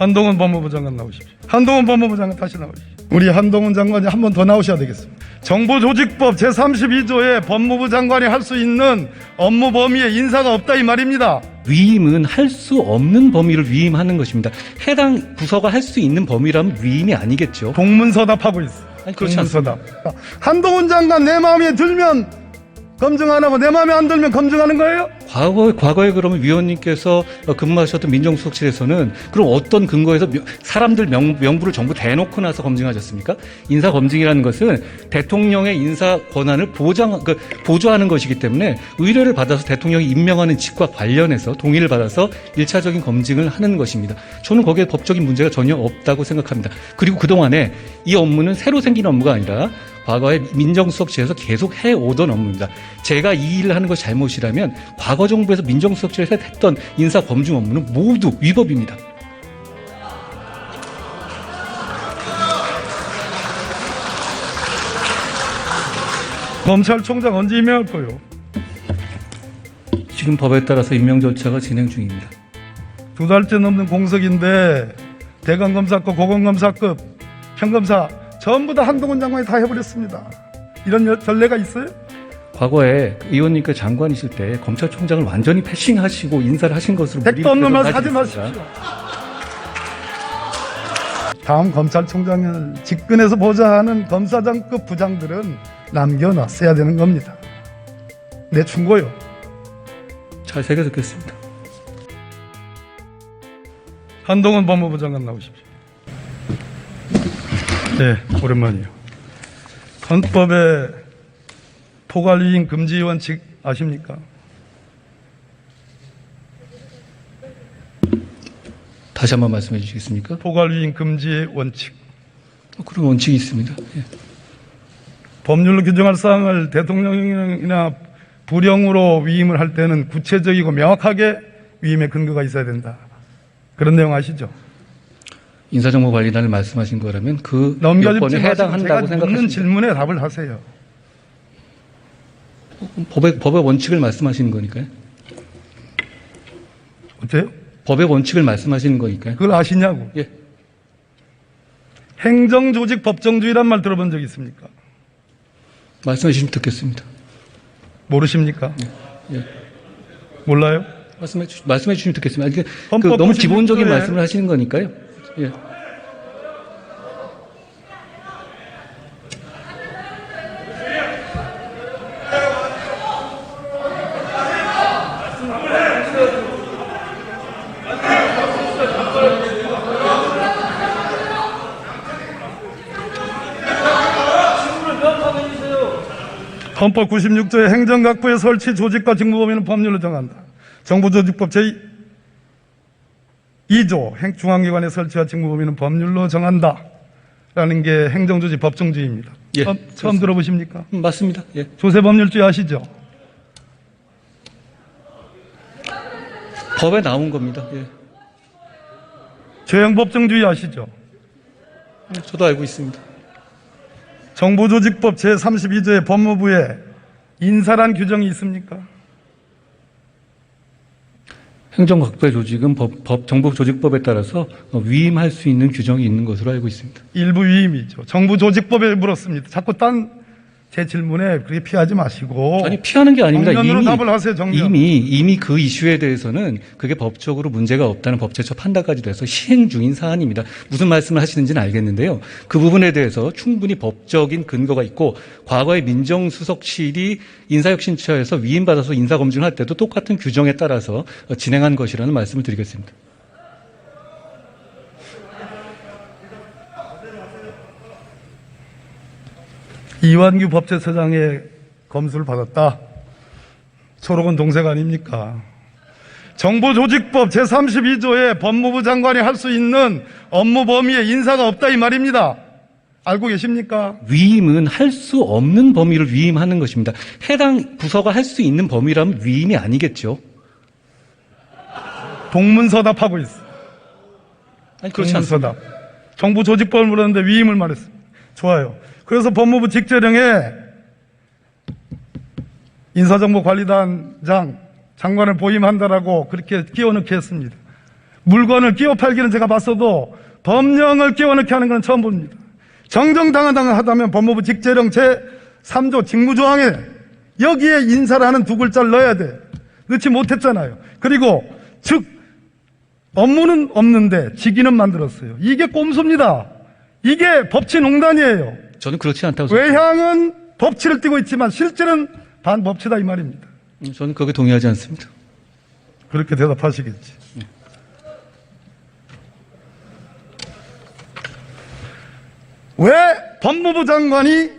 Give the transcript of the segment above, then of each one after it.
한동훈 법무부 장관 나오십시오. 한동훈 법무부 장관 다시 나오십시오. 우리 한동훈 장관이 한 번 더 나오셔야 되겠습니다. 정보조직법 제32조에 법무부 장관이 할 수 있는 업무 범위에 인사가 없다 이 말입니다. 위임은 할 수 없는 범위를 위임하는 것입니다. 해당 부서가 할 수 있는 범위라면 위임이 아니겠죠. 동문서답하고 있어요. 아니, 그렇지 동문서답. 한동훈 장관 내 마음에 들면 검증 안 하고 내 마음에 안 들면 검증하는 거예요? 과거에 그러면 위원님께서 근무하셨던 민정수석실에서는 그럼 어떤 근거에서 사람들 명부를 전부 대놓고 나서 검증하셨습니까? 인사 검증이라는 것은 대통령의 인사 권한을 보조하는 것이기 때문에 의뢰를 받아서 대통령이 임명하는 직과 관련해서 동의를 받아서 1차적인 검증을 하는 것입니다. 저는 거기에 법적인 문제가 전혀 없다고 생각합니다. 그리고 그동안에 이 업무는 새로 생긴 업무가 아니라 과거에 민정수석실에서 계속 해오던 업무입니다. 제가 이 일을 하는 것이 잘못이라면 과거 정부에서 민정수석실에서 했던 인사 검증 업무는 모두 위법입니다. 검찰총장 언제 임명할 거예요? 지금 법에 따라서 임명 절차가 진행 중입니다. 2달째 넘는 공석인데 대검검사급, 고검검사급, 평검사 전부 다 한동훈 장관이 다 해버렸습니다. 이런 전례가 있어요? 과거에 의원님께 장관이실 때 검찰총장을 완전히 패싱하시고 인사를 하신 것으로 택도 없는 말 하지 있습니다. 마십시오. 다음 검찰총장을 직근에서 보자 하는 검사장급 부장들은 남겨놨어야 되는 겁니다. 내 충고요. 잘 새겨 듣겠습니다. 한동훈 법무부 장관 나오십시오. 네, 오랜만이에요. 헌법에 포괄위임 금지 원칙 아십니까? 다시 한번 말씀해 주시겠습니까? 포괄위임 금지 원칙. 그런 원칙이 있습니다. 예. 법률로 규정할 사항을 대통령이나 부령으로 위임을 할 때는 구체적이고 명확하게 위임의 근거가 있어야 된다. 그런 내용 아시죠? 인사정보관리단을 말씀하신 거라면 그 넘겨짚지 요건에 마시고 해당한다고 제가 묻는 생각하십니다. 질문에 답을 하세요. 법의 원칙을 말씀하시는 거니까요. 어때요? 법의 원칙을 말씀하시는 거니까요. 그걸 아시냐고. 예. 행정조직 법정주의란 말 들어본 적 있습니까? 말씀해 주시면 듣겠습니다. 모르십니까? 예. 몰라요? 말씀해 주시면 듣겠습니다. 그 헌법 너무 기본적인 96조에 말씀을 하시는 거니까요. 예. 헌법 96조의 행정각부의 설치 조직과 직무 범위는 법률로 정한다. 정부조직법 제2조 중앙기관의 설치와 직무 범위는 법률로 정한다. 라는 게 행정조직 법정주의입니다. 예, 처음 들어보십니까? 맞습니다. 예. 조세법률주의 아시죠? 법에 나온 겁니다. 예. 죄형법정주의 아시죠? 저도 알고 있습니다. 정부조직법 제32조의 법무부에 인사란 규정이 있습니까? 행정각부의 조직은 정부조직법에 따라서 위임할 수 있는 규정이 있는 것으로 알고 있습니다. 일부 위임이죠. 정부조직법에 물었습니다. 자꾸 제 질문에 그렇게 피하지 마시고. 아니, 피하는 게 아닙니다. 정면으로 답을 하세요, 정면. 이미 그 이슈에 대해서는 그게 법적으로 문제가 없다는 법제처 판단까지 돼서 시행 중인 사안입니다. 무슨 말씀을 하시는지는 알겠는데요. 그 부분에 대해서 충분히 법적인 근거가 있고 과거에 민정수석실이 인사혁신처에서 위임받아서 인사검증을 할 때도 똑같은 규정에 따라서 진행한 것이라는 말씀을 드리겠습니다. 이완규 법제처장의 검수를 받았다. 초록은 동생 아닙니까? 정부조직법 제32조에 법무부 장관이 할 수 있는 업무 범위에 인사가 없다 이 말입니다. 알고 계십니까? 위임은 할 수 없는 범위를 위임하는 것입니다. 해당 부서가 할 수 있는 범위라면 위임이 아니겠죠. 동문서답하고 있어. 아니, 그렇지 않습니다. 동문서답. 정부조직법을 물었는데 위임을 말했습니다. 좋아요. 그래서 법무부 직제령에 인사정보관리단장 장관을 보임한다라고 그렇게 끼워넣게 했습니다. 물건을 끼워 팔기는 제가 봤어도 법령을 끼워 넣게 하는 건 처음 봅니다. 정정당당하다면 법무부 직제령 제3조 직무조항에 여기에 인사를 하는 두 글자를 넣어야 돼. 넣지 못했잖아요. 그리고 즉 업무는 없는데 직위는 만들었어요. 이게 꼼수입니다. 이게 법치농단이에요. 저는 그렇지 않다고 생각합니다. 외향은 법치를 띠고 있지만 실제는 반법치다 이 말입니다. 저는 거기에 동의하지 않습니다. 그렇게 대답하시겠지. 왜 법무부 장관이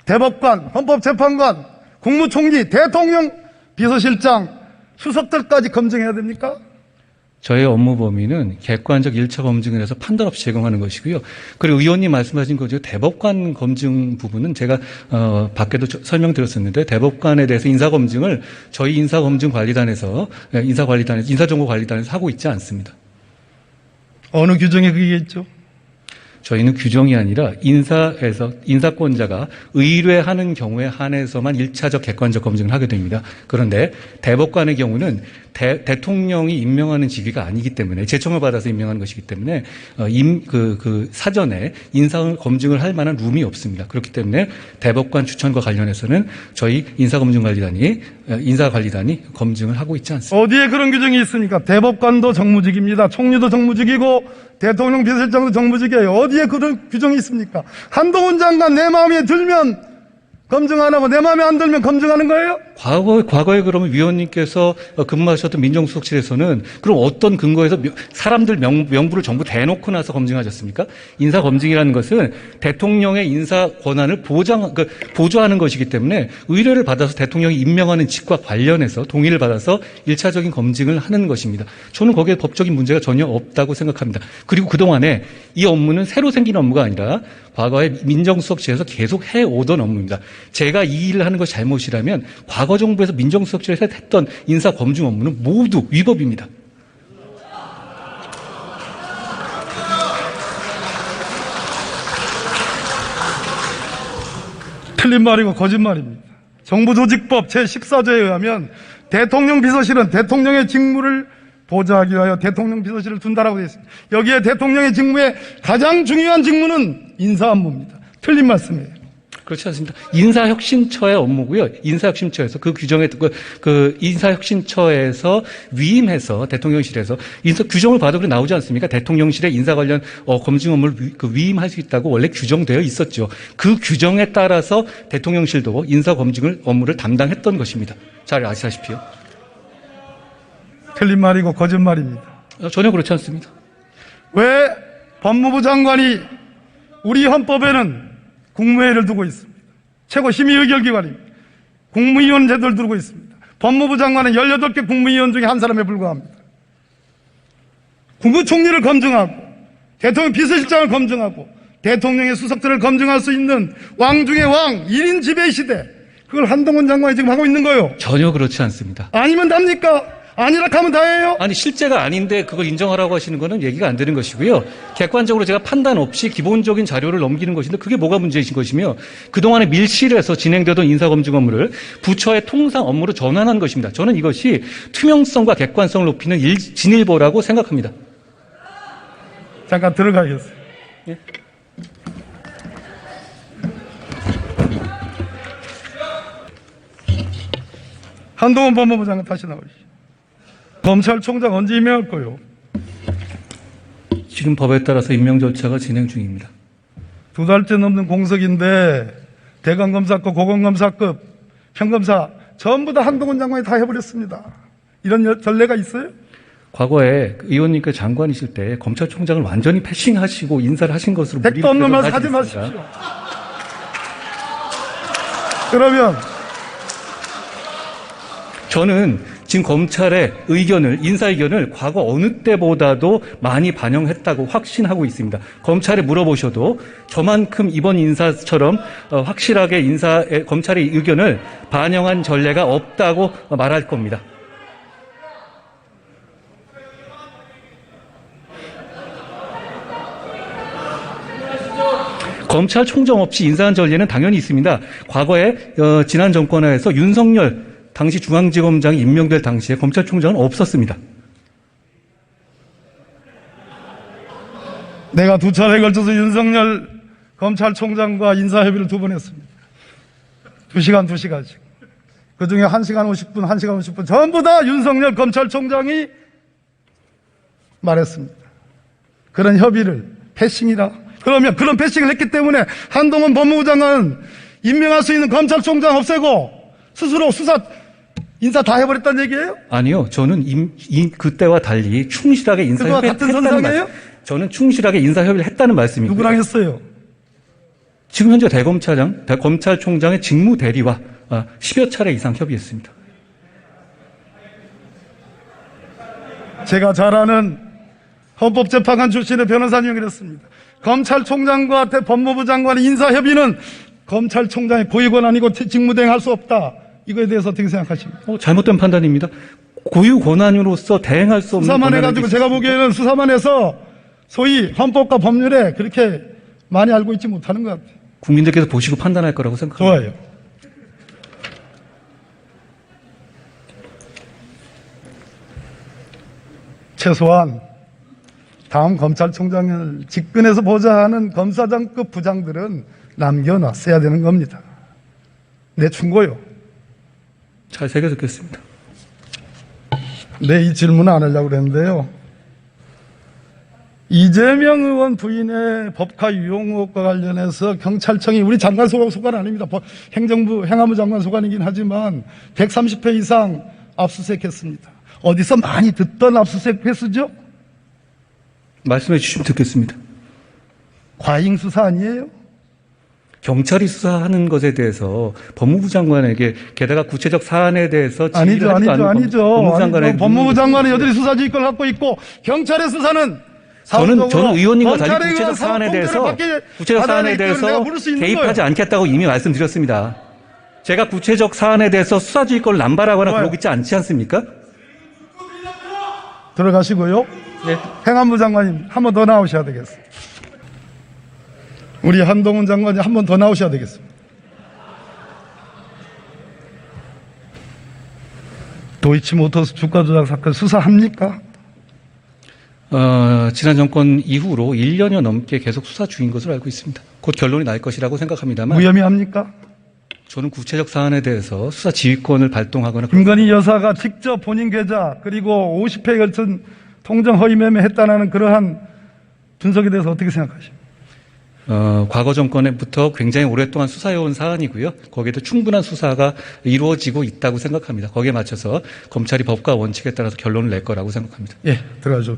대법관, 헌법재판관, 국무총리, 대통령, 비서실장, 수석들까지 검증해야 됩니까? 저의 업무 범위는 객관적 1차 검증을 해서 판단 없이 제공하는 것이고요. 그리고 의원님 말씀하신 거죠. 대법관 검증 부분은 제가 밖에도 설명드렸었는데 대법관에 대해서 인사검증을 저희 인사검증관리단에서 인사정보관리단에서 하고 있지 않습니다. 어느 규정에 그게 있죠? 저희는 규정이 아니라 인사권자가 의뢰하는 경우에 한해서만 1차적 객관적 검증을 하게 됩니다. 그런데 대법관의 경우는 대통령이 임명하는 직위가 아니기 때문에 제청을 받아서 임명하는 것이기 때문에 사전에 인사 검증을 할 만한 룸이 없습니다. 그렇기 때문에 대법관 추천과 관련해서는 저희 인사관리단이 검증을 하고 있지 않습니다. 어디에 그런 규정이 있습니까? 대법관도 정무직입니다. 총리도 정무직이고 대통령 비서실장도 정무직이에요. 어디에 그런 규정이 있습니까? 한동훈 장관 내 마음에 들면 검증 안 하고 내 마음에 안 들면 검증하는 거예요? 과거에 그러면 위원님께서 근무하셨던 민정수석실에서는 그럼 어떤 근거에서 사람들 명부를 전부 대놓고 나서 검증하셨습니까? 인사 검증이라는 것은 대통령의 인사 권한을 보조하는 것이기 때문에 의뢰를 받아서 대통령이 임명하는 직과 관련해서 동의를 받아서 1차적인 검증을 하는 것입니다. 저는 거기에 법적인 문제가 전혀 없다고 생각합니다. 그리고 그동안에 이 업무는 새로 생긴 업무가 아니라 과거에 민정수석실에서 계속 해오던 업무입니다. 제가 이 일을 하는 것이 잘못이라면 과거 정부에서 민정수석실에서 했던 인사 검증 업무는 모두 위법입니다. 틀린 말이고 거짓말입니다. 정부조직법 제14조에 의하면 대통령 비서실은 대통령의 직무를 보좌하기 위하여 대통령 비서실을 둔다라고 되어 있습니다. 여기에 대통령의 직무의 가장 중요한 직무는 인사 업무입니다. 틀린 말씀이에요. 그렇지 않습니다. 인사혁신처의 업무고요. 인사혁신처에서 그 규정에 인사혁신처에서 위임해서 대통령실에서 규정을 봐도 그렇게 나오지 않습니까? 대통령실의 인사 관련 검증 업무를 위임할 수 있다고 원래 규정되어 있었죠. 그 규정에 따라서 대통령실도 인사 검증을 업무를 담당했던 것입니다. 잘 아시다시피요. 틀린 말이고 거짓말입니다. 전혀 그렇지 않습니다. 왜 법무부 장관이 우리 헌법에는 국무회의를 두고 있습니다. 최고 심의 의결기관입니다. 국무위원 제도를 두고 있습니다. 법무부 장관은 18개 국무위원 중에 한 사람에 불과합니다. 국무총리를 검증하고 대통령 비서실장을 검증하고 대통령의 수석들을 검증할 수 있는 왕 중의 왕 1인 지배 시대, 그걸 한동훈 장관이 지금 하고 있는 거예요. 전혀 그렇지 않습니다. 아니면 답니까? 아니라 하면 다예요? 아니 실제가 아닌데 그걸 인정하라고 하시는 거는 얘기가 안 되는 것이고요. 객관적으로 제가 판단 없이 기본적인 자료를 넘기는 것인데 그게 뭐가 문제이신 것이며 그동안에 밀실에서 진행되던 인사검증 업무를 부처의 통상 업무로 전환한 것입니다. 저는 이것이 투명성과 객관성을 높이는 진일보라고 생각합니다. 잠깐 들어가겠어요. 예? 한동훈 법무부 장관 다시 나오시죠. 검찰총장 언제 임명할 거요? 지금 법에 따라서 임명 절차가 진행 중입니다. 2달째 넘는 공석인데 대검검사급, 고검검사급, 평검사 전부 다 한동훈 장관이 다 해버렸습니다. 이런 전례가 있어요? 과거에 의원님께 장관이실 때 검찰총장을 완전히 패싱하시고 인사를 하신 것으로 택도 없는 말 하지 마십시오. 그러면 저는 지금 검찰의 인사 의견을 과거 어느 때보다도 많이 반영했다고 확신하고 있습니다. 검찰에 물어보셔도 저만큼 이번 인사처럼 확실하게 검찰의 의견을 반영한 전례가 없다고 말할 겁니다. 검찰총장 없이 인사한 전례는 당연히 있습니다. 과거에 지난 정권하에서 윤석열 당시 중앙지검장이 임명될 당시에 검찰총장은 없었습니다. 내가 2차례에 걸쳐서 윤석열 검찰총장과 인사협의를 2번 했습니다. 2시간, 2시간씩. 그 중에 1시간 50분, 1시간 50분 전부 다 윤석열 검찰총장이 말했습니다. 그런 협의를 패싱이라. 그러면 그런 패싱을 했기 때문에 한동훈 법무부 장관은 임명할 수 있는 검찰총장 없애고 스스로 수사 인사 다 해버렸다는 얘기예요? 아니요. 저는 그때와 달리 충실하게 인사협의를 같은 했다는 선상이에요? 말씀. 저는 충실하게 인사협의를 했다는 말씀이고요. 누구랑 했어요? 지금 현재 검찰총장의 직무 대리와 10여 차례 이상 협의했습니다. 제가 잘 아는 헌법재판관 출신의 변호사님이 그랬습니다. 검찰총장과 법무부 장관의 인사협의는 검찰총장의 고유권한이고 직무대행할 수 없다. 이거에 대해서 어떻게 생각하십니까? 잘못된 판단입니다. 고유 권한으로서 대행할 수 없는 수사만 권한을 해가지고 제가 보기에는 수사만 해서 소위 헌법과 법률에 그렇게 많이 알고 있지 못하는 것 같아요. 국민들께서 보시고 판단할 거라고 생각합니다. 좋아요. 최소한 다음 검찰총장을 직근에서 보자 하는 검사장급 부장들은 남겨놨어야 되는 겁니다. 내 충고요. 잘 새겨 듣겠습니다. 네, 이 질문 안 하려고 그랬는데요. 이재명 의원 부인의 법카 유용 의혹과 관련해서 경찰청이 우리 장관 소관 아닙니다. 행정부, 행안부 장관 소관이긴 하지만 130회 이상 압수수색했습니다. 어디서 많이 듣던 압수수색 횟수죠? 말씀해 주시면 듣겠습니다. 과잉 수사 아니에요? 경찰이 수사하는 것에 대해서 법무부 장관에게 게다가 구체적 사안에 대해서 아니죠. 법무부 장관의 법무부 장관은 여전히 수사지휘권을 갖고 있고 경찰의 수사는 저는 의원님과 달리 검찰에 구체적 의한 사안에 대해서 받아야 되기 때문에 내가 물을 수 있는 개입하지 거예요. 않겠다고 이미 말씀드렸습니다. 제가 구체적 사안에 대해서 수사지휘권을 남발하거나 좋아요. 그러고 있지 않지 않습니까? 들어가시고요. 네. 행안부 장관님 한 번 더 나오셔야 되겠어요. 우리 한동훈 장관이 한 번 더 나오셔야 되겠습니다. 도이치모터스 주가 조작 사건 수사합니까? 지난 정권 이후로 1년여 넘게 계속 수사 중인 것으로 알고 있습니다. 곧 결론이 날 것이라고 생각합니다만 무혐의합니까? 저는 구체적 사안에 대해서 수사 지휘권을 발동하거나 김건희 여사가 직접 본인 계좌 그리고 50회에 걸친 통정 허위 매매 했다는 그러한 분석에 대해서 어떻게 생각하십니까? 과거 정권에부터 굉장히 오랫동안 수사해온 사안이고요. 거기에도 충분한 수사가 이루어지고 있다고 생각합니다. 거기에 맞춰서 검찰이 법과 원칙에 따라서 결론을 낼 거라고 생각합니다. 예, 들어가죠.